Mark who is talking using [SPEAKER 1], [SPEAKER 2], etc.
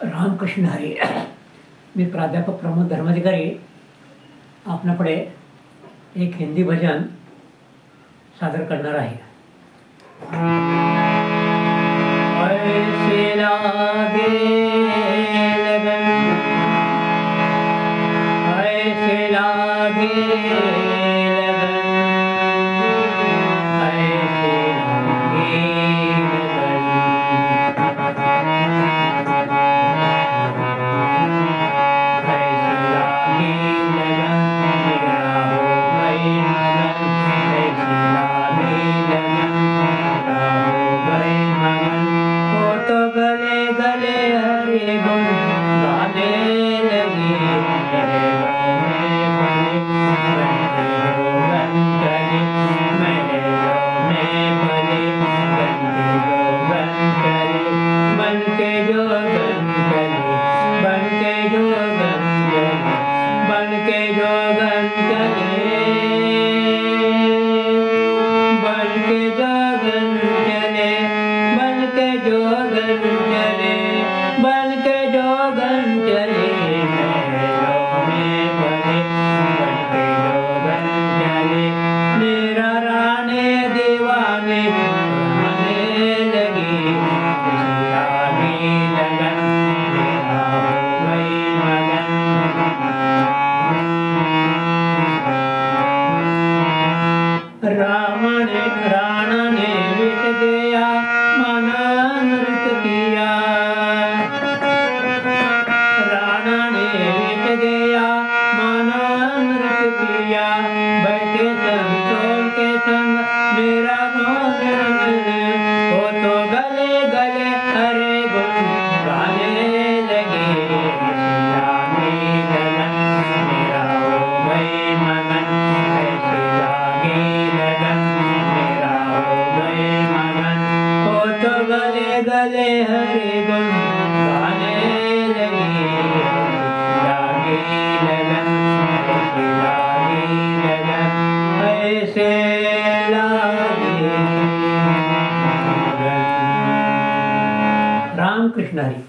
[SPEAKER 1] रामकृष्ण हरी. मी प्राध्यापक प्रमोद धर्माधिकारी आपणापुढे एक हिंदी भजन सादर करणार आहे. ऐसे लागे लगन, ऐसे लागे लगन, ऐसे लागे लगन, ऐसे लागे लगन, मेरा हो गए मगन, ऐसे लागे लगन, मेरा हो गए मगन. वो तो गले गले हरे गुण गाने लगे, मेरे गलों में भले बनके जोगन चले, मेरे गलों में भले बनके जोगन चले, बनके जोगन चले, बनके जोगन चले, बनके जोगन चले, बनके जोगन चले, बनके जोगन चले, बनके जोगन चले, मेरे गलों में भले बनके जोगन चले. मेरा राने दीवाने गाने लगे, ऐसे लागे लगन, मेरा हो गई मगन. राणा ने विष गया मन अमृत किया, राणा ने विष गया मन अमृत किया. बैठे संतों के संग मेरा मौन हो तो गले गले हरे गुण गाने लगे, ऐसे लागे लगन, मेरा हो गए मगन, ऐसे लागे लगन, मेरा हो गए मगन. हो तो गले गले हरे गुण गाने लगे, लागे लगन, ऐसे लागे लगन, ऐसे लागे लगन. रामकृष्ण हरी.